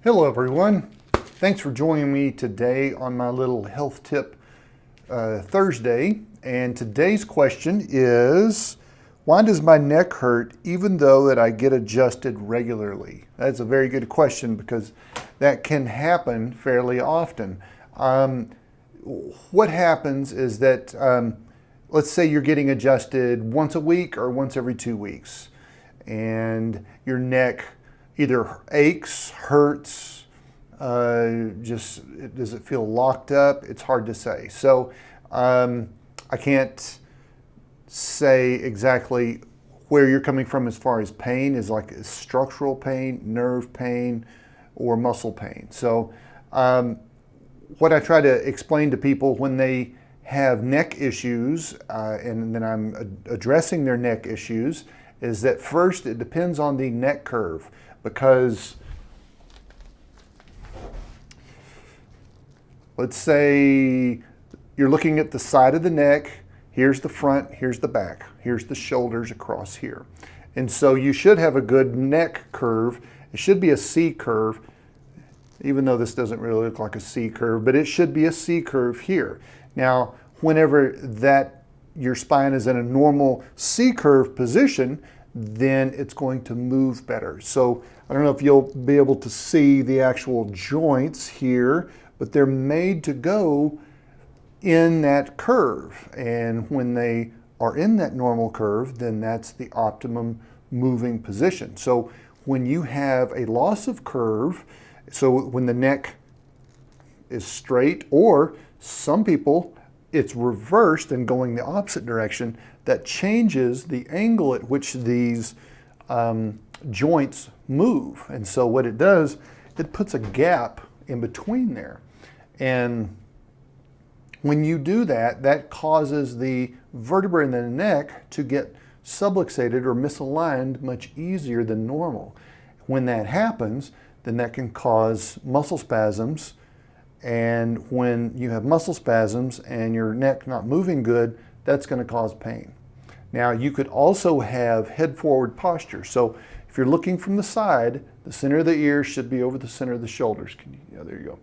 Hello everyone. Thanks for joining me today on my little health tip Thursday. And today's question is, why does my neck hurt even though that I get adjusted regularly? That's a very good question because that can happen fairly often. What happens is that, let's say you're getting adjusted once a week or once every 2 weeks, and your neck either aches, hurts, does it feel locked up? It's hard to say. So I can't say exactly where you're coming from as far as pain is like structural pain, nerve pain, or muscle pain. So what I try to explain to people when they have neck issues, and then I'm addressing their neck issues, is that first it depends on the neck curve, because let's say you're looking at the side of the neck, here's the front, here's the back, here's the shoulders across here. And so you should have a good neck curve. It should be a C curve, even though this doesn't really look like a C curve, but it should be a C curve here. Now, whenever that your spine is in a normal C curve position, then it's going to move better. So I don't know if you'll be able to see the actual joints here, but they're made to go in that curve. And when they are in that normal curve, then that's the optimum moving position. So when you have a loss of curve, so when the neck is straight, or some people, it's reversed and going the opposite direction, that changes the angle at which these joints move. And so what it does, it puts a gap in between there. And when you do that, that causes the vertebrae in the neck to get subluxated or misaligned much easier than normal. When that happens, then that can cause muscle spasms. And when you have muscle spasms and your neck not moving good, that's going to cause pain. Now, you could also have head forward posture. So if you're looking from the side, the center of the ear should be over the center of the shoulders. Yeah, there you go.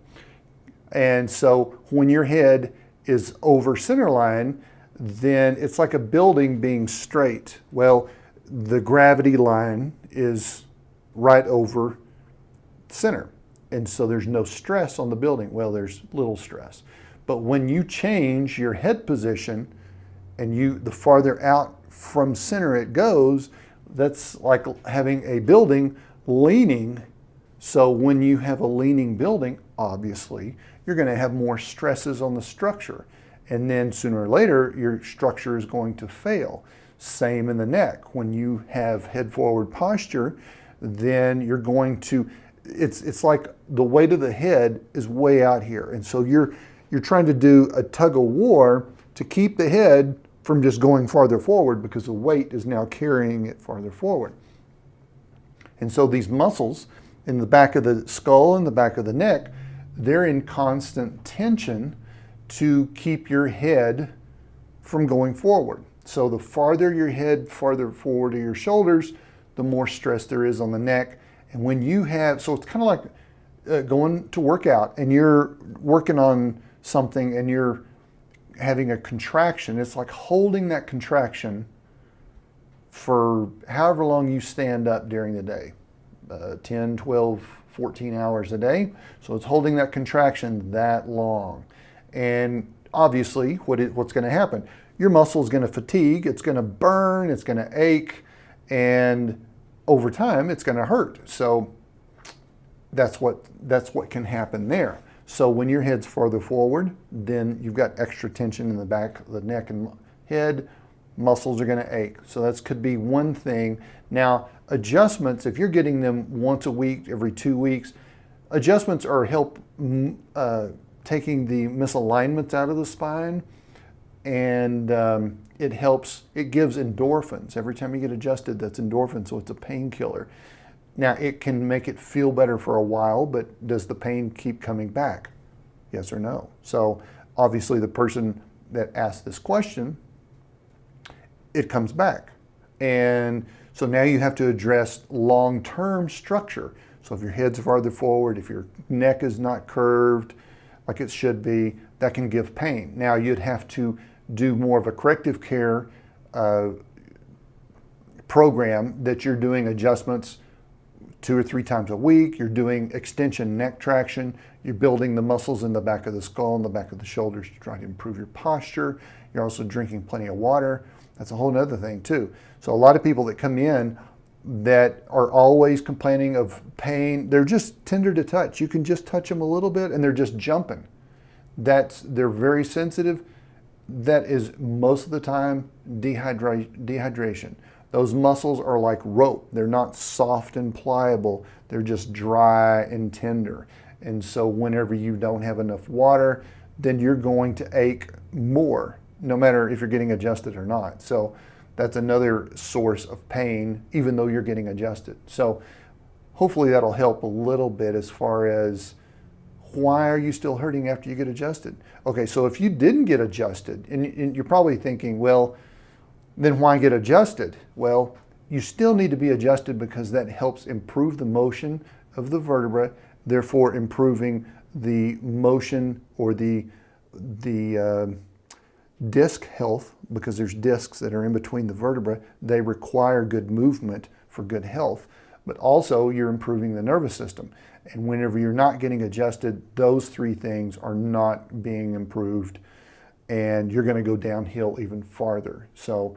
And so when your head is over center line, then it's like a building being straight. Well, the gravity line is right over center. And so there's no stress on the building. Well, there's little stress. But when you change your head position and the farther out from center it goes, that's like having a building leaning. So when you have a leaning building, obviously, you're going to have more stresses on the structure. And then sooner or later, your structure is going to fail. Same in the neck. When you have head forward posture, then you're going to, it's like the weight of the head is way out here. And so you're trying to do a tug of war to keep the head from just going farther forward, because the weight is now carrying it farther forward. And so these muscles in the back of the skull and the back of the neck, they're in constant tension to keep your head from going forward. So the farther your head farther forward to your shoulders, the more stress there is on the neck. And when you have, so it's kind of like going to work out and you're working on something and you're having a contraction. It's like holding that contraction for however long you stand up during the day, 10, 12, 14 hours a day. So it's holding that contraction that long. And obviously what's going to happen? Your muscle is going to fatigue, it's going to burn, it's going to ache, and over time it's going to hurt. So that's what can happen there. So when your head's farther forward, then you've got extra tension in the back of the neck and head, muscles are going to ache. So that could be one thing. Now, adjustments, if you're getting them once a week, every 2 weeks, adjustments are taking the misalignments out of the spine, and it gives endorphins. Every time you get adjusted, that's endorphin, so it's a painkiller. Now, it can make it feel better for a while, but does the pain keep coming back? Yes or no? So obviously the person that asked this question, it comes back. And so now you have to address long-term structure. So if your head's farther forward, if your neck is not curved like it should be, that can give pain. Now you'd have to do more of a corrective care program that you're doing adjustments 2 or 3 times a week. You're doing extension neck traction. You're building the muscles in the back of the skull and the back of the shoulders to try to improve your posture. You're also drinking plenty of water. That's a whole other thing too. So a lot of people that come in that are always complaining of pain, they're just tender to touch. You can just touch them a little bit and they're just jumping. They're very sensitive. That is most of the time dehydration. Those muscles are like rope. They're not soft and pliable. They're just dry and tender. And so whenever you don't have enough water, then you're going to ache more, no matter if you're getting adjusted or not. So that's another source of pain, even though you're getting adjusted. So hopefully that'll help a little bit as far as why are you still hurting after you get adjusted? Okay, so if you didn't get adjusted, and you're probably thinking, well, then why get adjusted? Well, you still need to be adjusted because that helps improve the motion of the vertebra, therefore improving the motion or the disc health, because there's discs that are in between the vertebra. They require good movement for good health, but also you're improving the nervous system. And whenever you're not getting adjusted, those 3 things are not being improved, and you're going to go downhill even farther. So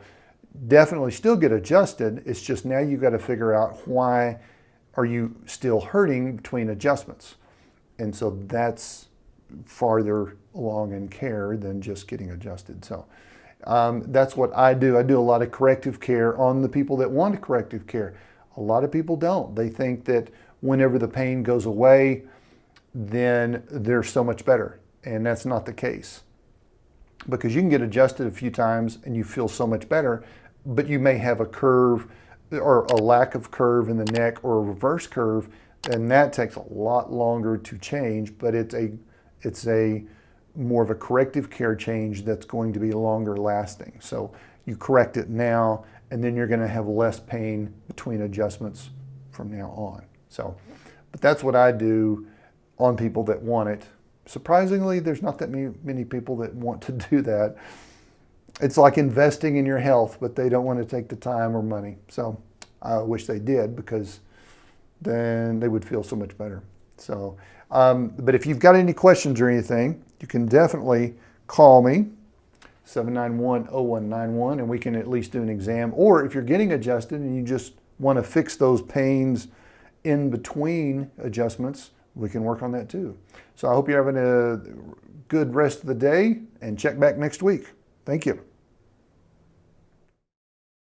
definitely still get adjusted. It's just now you've got to figure out why are you still hurting between adjustments. And so that's farther along in care than just getting adjusted. So that's what I do. I do a lot of corrective care on the people that want corrective care. A lot of people don't. They think that whenever the pain goes away, then they're so much better. And that's not the case. Because you can get adjusted a few times and you feel so much better, but you may have a curve or a lack of curve in the neck or a reverse curve, and that takes a lot longer to change, but it's a more of a corrective care change that's going to be longer lasting. So you correct it now, and then you're going to have less pain between adjustments from now on. So, but that's what I do on people that want it. Surprisingly, there's not that many people that want to do that. It's like investing in your health, but they don't want to take the time or money. So I wish they did, because then they would feel so much better. So, but if you've got any questions or anything, you can definitely call me, 791-0191, and we can at least do an exam. Or if you're getting adjusted and you just want to fix those pains in between adjustments, we can work on that too. So I hope you're having a good rest of the day, and check back next week. Thank you.